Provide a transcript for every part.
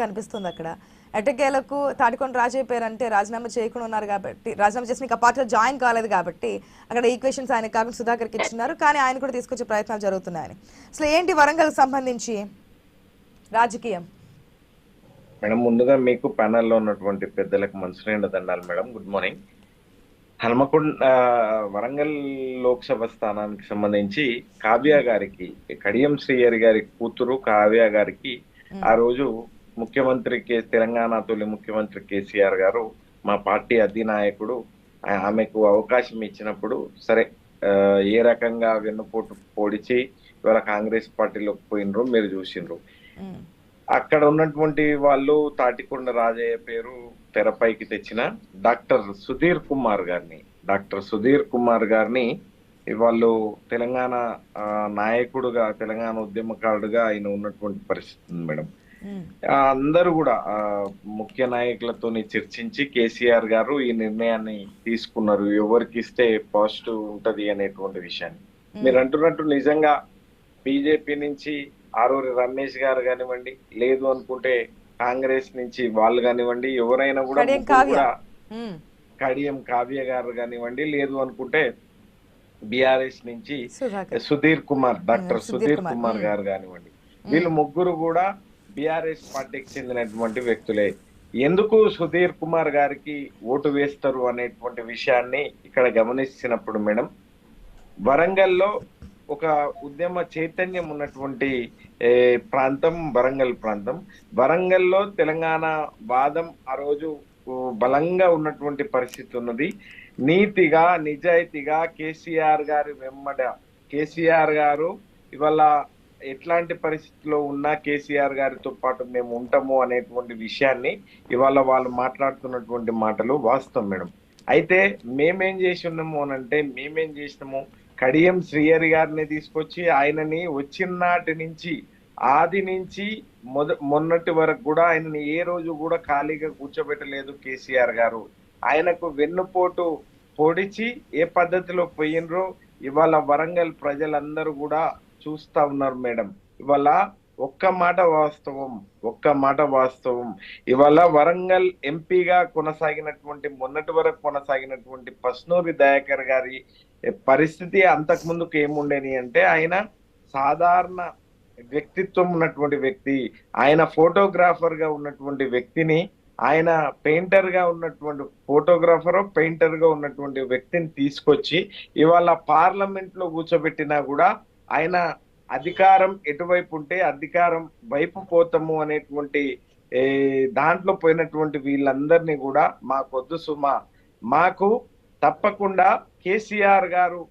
కనిపిస్తుంది అక్కడ. ఎట్టకేలకు తాటికొండ రాజయ్య పేరు అంటే రాజీనామా చేయకుండా ఉన్నారు కాబట్టి, రాజీనామా చేసిన ఇంకా పార్టీలో జాయిన్ కాలేదు కాబట్టి అక్కడ ఈక్వేషన్స్ ఆయన కాకుండా సుధాకర్కి ఇచ్చినారు. కానీ ఆయన కూడా తీసుకొచ్చే ప్రయత్నాలు జరుగుతున్నాయని. అసలు ఏంటి వరంగల్కి సంబంధించి రాజకీయం? మేడం, ముందుగా మీకు ప్యానెల్లో ఉన్నటువంటి పెద్దలకు మనసునిండా దండాలు madam. Good morning. Hanamkonda Warangal Lok Sabha స్థానానికి సంబంధించి కావ్య గారికి, కడియం శ్రీహరి గారి కూతురు కావ్య గారికి ఆ రోజు తెలంగాణ తొలి ముఖ్యమంత్రి కేసీఆర్ గారు, మా పార్టీ అధినాయకుడు, ఆమెకు అవకాశం ఇచ్చినప్పుడు సరే ఏ రకంగా వెన్నుపోటు పొడిచి ఇవాళ కాంగ్రెస్ పార్టీలోకి పోయినరు మీరు చూసిండ్రు. అక్కడ ఉన్నటువంటి వాళ్ళు తాటికొండ రాజయ్య పేరు తెరపైకి తెచ్చిన డాక్టర్ సుధీర్ కుమార్ గారిని వాళ్ళు తెలంగాణ నాయకుడుగా, తెలంగాణ ఉద్యమకారుడుగా ఆయన ఉన్నటువంటి పరిస్థితి మేడం. అందరూ కూడా ముఖ్య నాయకులతో చర్చించి కేసీఆర్ గారు ఈ నిర్ణయాన్ని తీసుకున్నారు, ఎవరికి ఇస్తే పాజిటివ్ ఉంటది అనేటువంటి విషయాన్ని. మీరు అంటున్నట్టు నిజంగా బీజేపీ నుంచి ఆరూరి రమేష్ గారు కానివ్వండి, లేదు అనుకుంటే కాంగ్రెస్ నుంచి వాళ్ళు కానివ్వండి, ఎవరైనా కూడా కడియం కావ్య గారు కానివ్వండి, లేదు అనుకుంటే బిఆర్ఎస్ నుంచి డాక్టర్ సుధీర్ కుమార్ గారు కానివ్వండి, వీళ్ళు ముగ్గురు కూడా బిఆర్ఎస్ పార్టీకి చెందినటువంటి వ్యక్తులే. ఎందుకు సుధీర్ కుమార్ గారికి ఓటు వేస్తారు అనేటువంటి విషయాన్ని ఇక్కడ గమనించినప్పుడు మేడం, వరంగల్లో ఒక ఉద్యమ చైతన్యం ఉన్నటువంటి ప్రాంతం వరంగల్లో తెలంగాణ వాదం ఆ రోజు బలంగా ఉన్నటువంటి పరిస్థితి ఉన్నది. నీతిగా నిజాయితీగా కేసీఆర్ గారు ఇవాళ ఎట్లాంటి పరిస్థితిలో ఉన్నా కేసీఆర్ గారితో పాటు మేము ఉంటాము అనేటువంటి విషయాన్ని ఇవాళ వాళ్ళు మాట్లాడుతున్నటువంటి మాటలు వాస్తవం మేడం. అయితే మేమేం చేసినాము కడియం శ్రీహరి గారిని తీసుకొచ్చి ఆయనని వచ్చినాటి నుంచి ఆది నుంచి మొన్నటి వరకు కూడా ఆయనని ఏ రోజు కూడా ఖాళీగా కూర్చోబెట్టలేదు కేసీఆర్ గారు. ఆయనకు వెన్నుపోటు పొడిచి ఏ పద్ధతిలో పోయినరో ఇవాళ వరంగల్ ప్రజలందరూ కూడా చూస్తా ఉన్నారు మేడం. ఇవాళ ఒక్క మాట వాస్తవం ఇవాళ వరంగల్ ఎంపీగా మొన్నటి వరకు కొనసాగినటువంటి పస్నూరి దయాకర్ గారి పరిస్థితి అంతకు ముందుకు ఏముండేని అంటే, ఆయన సాధారణ వ్యక్తిత్వం ఉన్నటువంటి వ్యక్తి, ఆయన ఫోటోగ్రాఫర్ గా ఉన్నటువంటి వ్యక్తిని, ఆయన పెయింటర్ గా ఉన్నటువంటి వ్యక్తిని తీసుకొచ్చి ఇవాళ పార్లమెంట్ లో కూర్చోబెట్టినా కూడా ఆయన అధికారం ఎటువైపు ఉంటే అధికారం వైపు పోతాము అనేటువంటి దాంట్లో పోయినటువంటి వీళ్ళందరినీ కూడా మాకొద్దు సుమా, మాకు తప్పకుండా కేసీఆర్ గారు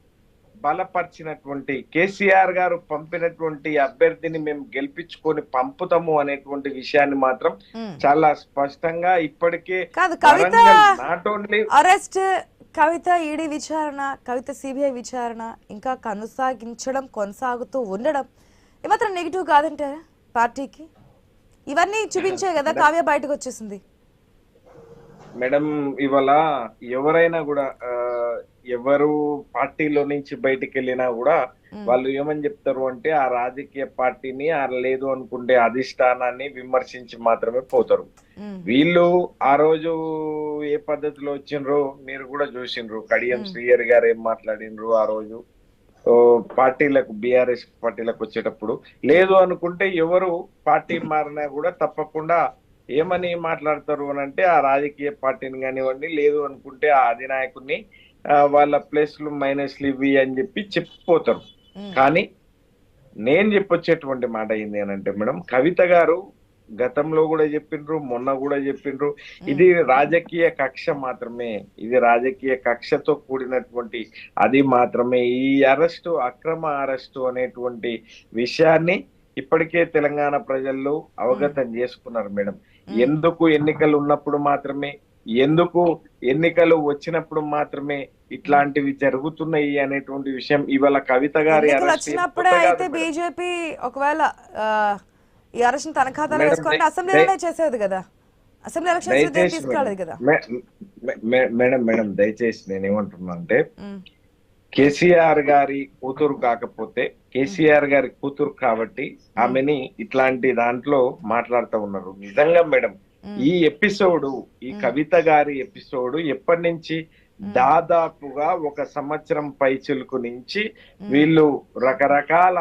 కేసీఆర్ గారు పంపినటువంటి అభ్యర్థిని మేము గెలిపించుకొని పంపుతాము అనేటువంటి విషయాన్ని మాత్రం చాలా స్పష్టంగా ఇప్పటికే not only arrest, Kavitha ED విచారణ, కవిత సిబిఐ విచారణ ఇంకా కొనసాగుతూ ఉండడం ఏమాత్రం నెగిటివ్ కాదంటారా పార్టీకి? ఇవన్నీ చూపించే కదా కావ్య బయటకు వచ్చేసింది మేడం. ఇవాళ ఎవరైనా కూడా ఎవరు పార్టీలో నుంచి బయటికి వెళ్ళినా కూడా వాళ్ళు ఏమని చెప్తారు అంటే ఆ రాజకీయ పార్టీని లేదు అనుకుంటే అధిష్టానాన్ని విమర్శించి మాత్రమే పోతారు. వీళ్ళు ఆ రోజు ఏ పద్ధతిలో వచ్చిండ్రో మీరు కూడా చూసిండ్రు. కడియం శ్రీహరి గారు ఏం మాట్లాడినరు ఆ రోజు పార్టీలకు, బిఆర్ఎస్ పార్టీలకు వచ్చేటప్పుడు. లేదు అనుకుంటే ఎవరు పార్టీ మారినా కూడా తప్పకుండా ఏమని మాట్లాడతారు అని అంటే ఆ రాజకీయ పార్టీని కానివ్వండి, లేదు అనుకుంటే ఆ అధినాయకుడిని వాళ్ళ ప్లస్లు మైనస్లు ఇవి అని చెప్పి చెప్పిపోతారు. కానీ నేను చెప్పొచ్చేటువంటి మాట ఏంది అని అంటే మేడం, కవిత గారు గతంలో కూడా చెప్పిండ్రు, మొన్న కూడా చెప్పిండ్రు, ఇది రాజకీయ కక్ష మాత్రమే, ఇది రాజకీయ కక్షతో కూడినటువంటి అది మాత్రమే. ఈ అరెస్టు అక్రమ అరెస్టు అనేటువంటి విషయాన్ని ఇప్పటికే తెలంగాణ ప్రజల్లో అవగతం చేసుకున్నారు మేడం. ఎందుకు ఎన్నికలు ఉన్నప్పుడు మాత్రమే, ఎందుకు ఎన్నికలు వచ్చినప్పుడు మాత్రమే ఇట్లాంటివి జరుగుతున్నాయి అనేటువంటి విషయం ఇవాళ కవిత గారి వచ్చినప్పుడే అయితే బీజేపీ ఒకవేళ ఈ అరెస్ట్ తన ఖాతాలో వేసుకుంటే అసెంబ్లీలోనే చేసేది కదా, అసెంబ్లీ ఎలక్షన్స్ తీసుకోలేదు కదా మేడం. దయచేసి నేనేమంటున్నా అంటే కేసీఆర్ గారి కూతురు కాకపోతే కేసీఆర్ గారి కూతురు కాబట్టి ఆమెని ఇట్లాంటి దాంట్లో మాట్లాడుతూ ఉన్నారు. నిజంగా మేడం ఈ ఎపిసోడ్, ఈ కవిత గారి ఎపిసోడ్ ఎప్పటి నుంచి దాదాపుగా 1 సంవత్సరం పైచిలుకు నుంచి వీళ్ళు రకరకాల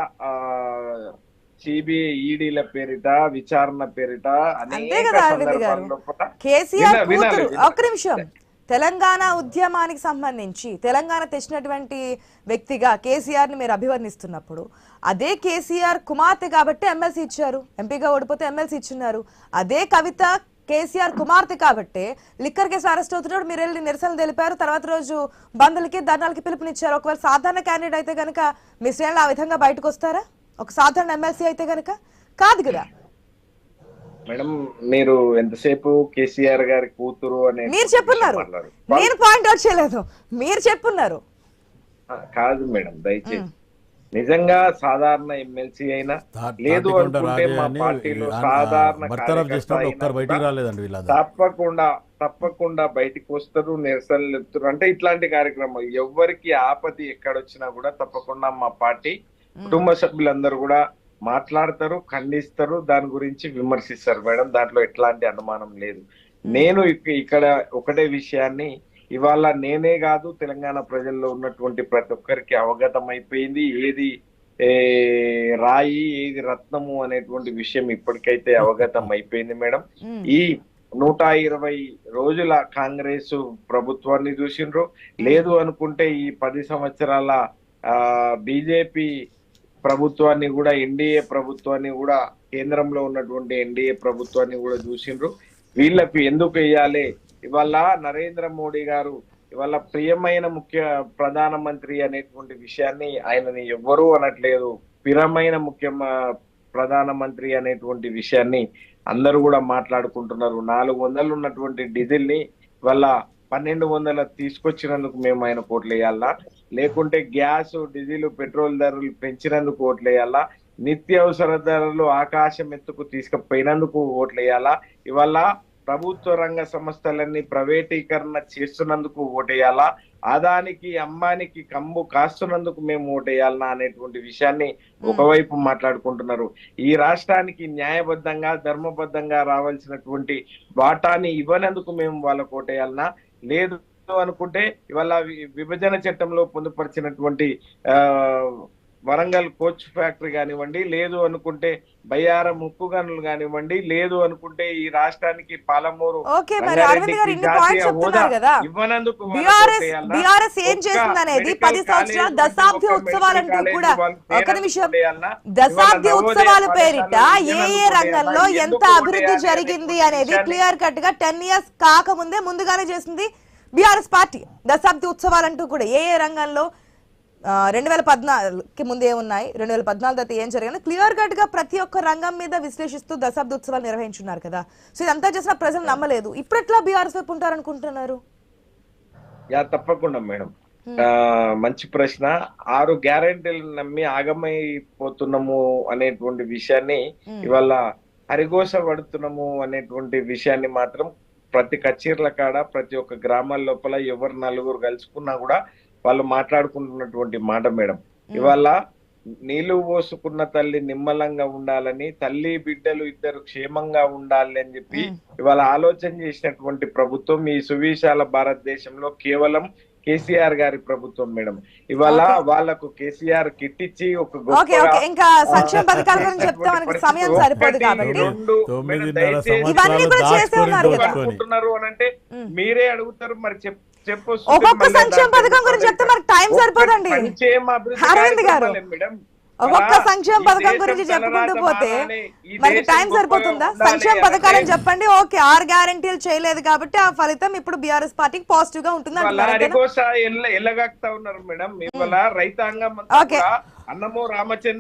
సిబిఐ ఈడీల పేరిట విచారణ పేరిట అనేక సందర్భాల్లో కేసీఆర్ కూతురు ఒక్క నిమిషం తెలంగాణ ఉద్యమానికి సంబంధించి తెలంగాణ తెచ్చినటువంటి వ్యక్తిగా కేసీఆర్ ని మీరు అభివర్ణిస్తున్నప్పుడు అదే కేసీఆర్ కుమార్తె కాబట్టి ఎమ్మెల్సీ ఇచ్చారు, ఎంపీగా ఓడిపోతే ఎమ్మెల్సీ ఇచ్చున్నారు. అదే కవిత కేసీఆర్ కుమార్తె కాబట్టి లిక్కర్ కేసు అరెస్ట్ అవుతున్నప్పుడు మీరు వెళ్ళి నిరసనలు తెలిపారు, తర్వాత రోజు బంధులకి ధర్నాలకి పిలుపునిచ్చారు. ఒకవేళ సాధారణ క్యాండిడేట్ అయితే కనుక మీ శ్రేణులు ఆ విధంగా బయటకు వస్తారా? ఒక సాధారణ ఎమ్మెల్సీ అయితే కనుక కాదు కదా. మేడం మీరు ఎంతసేపు కేసీఆర్ గారి కూతురు అనే మీరు చెప్పున్నారు, నేను పాయింట్ అవుట్ చేయలేదు, మీరు చెప్పున్నారు. కాదు మేడం, దయచేసి నిజంగా సాధారణ ఎమ్మెల్సీ అయినా లేదు అనుకుంటే మా పార్టీలో సాధారణ తప్పకుండా బయటికి వస్తారు, నిరసనలు చెప్తారు. అంటే ఇట్లాంటి కార్యక్రమాలు ఎవరికి ఆపద ఎక్కడొచ్చినా కూడా తప్పకుండా మా పార్టీ కుటుంబ సభ్యులందరూ కూడా మాట్లాడతారు, ఖండిస్తారు, దాని గురించి విమర్శిస్తారు మేడం. దాంట్లో ఎట్లాంటి అనుమానం లేదు. నేను ఇక్కడ ఒకటే విషయాన్ని ఇవాళ నేనే కాదు తెలంగాణ ప్రజల్లో ఉన్నటువంటి ప్రతి ఒక్కరికి అవగతం అయిపోయింది. ఏది రాయి ఏది రత్నము అనేటువంటి విషయం ఇప్పటికైతే అవగతం అయిపోయింది మేడం. ఈ 120 రోజుల కాంగ్రెస్ ప్రభుత్వాన్ని చూసిండ్రు, లేదు అనుకుంటే ఈ 10 సంవత్సరాల బీజేపీ ప్రభుత్వాన్ని కూడా, ఎన్డీఏ ప్రభుత్వాన్ని కూడా, కేంద్రంలో ఉన్నటువంటి ఎన్డీఏ ప్రభుత్వాన్ని కూడా చూసిండ్రు. వీళ్ళకు ఎందుకు వేయాలి? ఇవాళ నరేంద్ర మోడీ గారు ఇవాళ ప్రియమైన ప్రధానమంత్రి అనేటువంటి విషయాన్ని ఆయనని ఎవ్వరూ అనట్లేదు. ప్రియమైన ప్రధానమంత్రి అనేటువంటి విషయాన్ని అందరూ కూడా మాట్లాడుకుంటున్నారు. 400 ఉన్నటువంటి డీజిల్ ని ఇవాళ 1200 తీసుకొచ్చినందుకు మేము ఆయన ఓట్లు వేయాలా? లేకుంటే గ్యాస్, డీజిల్, పెట్రోల్ ధరలు పెంచినందుకు ఓట్లు వేయాలా? నిత్యావసర ధరలు ఆకాశం ఎత్తుకు తీసుకుపోయినందుకు ఓట్లు వేయాలా? ఇవాళ ప్రభుత్వ రంగ సంస్థలన్నీ ప్రైవేటీకరణ చేస్తున్నందుకు ఓటేయాలా? అదానికి అంబానికి కంబు కాస్తున్నందుకు మేము ఓటేయాలనా అనేటువంటి విషయాన్ని ఒకవైపు మాట్లాడుకుంటున్నారు. ఈ రాష్ట్రానికి న్యాయబద్ధంగా ధర్మబద్ధంగా రావాల్సినటువంటి వాటాని ఇవ్వనందుకు మేము వాళ్ళకు ఓటేయాలనా? లేదు అనుకుంటే ఇవాళ విభజన చట్టంలో పొందుపరిచినటువంటి వరంగల్ కోచ్ ఫ్యాక్టరీ కానివ్వండి, లేదు అనుకుంటే బయ్యారం ఉక్కు గనులు కానివ్వండి, లేదు అనుకుంటే ఈ రాష్ట్రానికి పాలమూరు ఇవ్వనందుకు బీఆర్ఎస్ ఏం చేస్తుందనేది 10 సంవత్సరాల దశాబ్ది ఉత్సవాలంటూ కూడా ఒక నిమిషం దశాబ్ది ఉత్సవాల పేరిట ఏ రంగంలో ఎంత అభివృద్ధి జరిగింది అనేది క్లియర్ కట్ గా 10 years కాకముందే ముందుగానే చేసింది బీఆర్ఎస్ పార్టీ. దశాబ్ది ఉత్సవాలంటూ కూడా ఏ రంగంలో 2014కి ముందే ఉన్నాయి, 2014 తర్వాత ఏం జరిగింది క్లియర్ కట్ గా ప్రతి ఒక్క రంగం మీద విశ్లేషిస్తూ దశాబ్ది ఉత్సవాలు నిర్వహించున్నారు కదా. సో ఇదంతా చేసిన ప్రజలు నమ్మలేదు, ఇప్పుడు ఎట్లా బీఆర్ఎస్ వైపు ఉంటారనుకుంటున్నారు? తప్పకుండా మేడం, మంచి ప్రశ్న. 6 గ్యారెంటీలు నమ్మి ఆగమైపోతున్నాము అనేటువంటి విషయాన్ని ఇవాళ హరిఘోష పడుతున్నాము అనేటువంటి విషయాన్ని మాత్రం ప్రతి కచేరీల కాడ, ప్రతి ఒక్క గ్రామాల లోపల ఎవరు నలుగురు కలుసుకున్నా కూడా వాళ్ళు మాట్లాడుకుంటున్నటువంటి మాట మేడం. ఇవాళ నీళ్లు పోసుకున్న తల్లి నిమ్మలంగా ఉండాలని, తల్లి బిడ్డలు ఇద్దరు క్షేమంగా ఉండాలి అని చెప్పి ఇవాళ ఆలోచన చేసినటువంటి ప్రభుత్వం ఈ సువిశాల భారతదేశంలో కేవలం కేసీఆర్ గారి ప్రభుత్వం మేడం. ఇవాళ వాళ్ళకు కేసీఆర్ కిట్ ఇచ్చి ఒక ఇంకా సంక్షేమ పథకాల గురించి చెప్తే మనకి సమయం సరిపోదు కాబట్టి ఇవన్నీ కూడా చేసే ఉన్నారు అనంటే మీరే అడుగుతారు మరి ఒక్కొక్క సంక్షేమ పథకం గురించి చెప్తే మనకి టైం సరిపోదండి అరవింద్ గారు. ఒక్కొక్క సంక్షేమ పథకం గురించి చెప్పుకుంటూ పోతే మనకి టైం సరిపోతుందా? సంక్షేమ పథకాలని చెప్పండి, ఓకే 6 గ్యారెంటీలు చేయలేదు కాబట్టి ఆ ఫలితం ఇప్పుడు బీఆర్ఎస్ పార్టీకి పాజిటివ్ గా ఉంటుంది ఎల్లగాక్తా ఉన్నారు మేడం. ఇవాళ రైతాంగం అన్నమో రామచంద్ర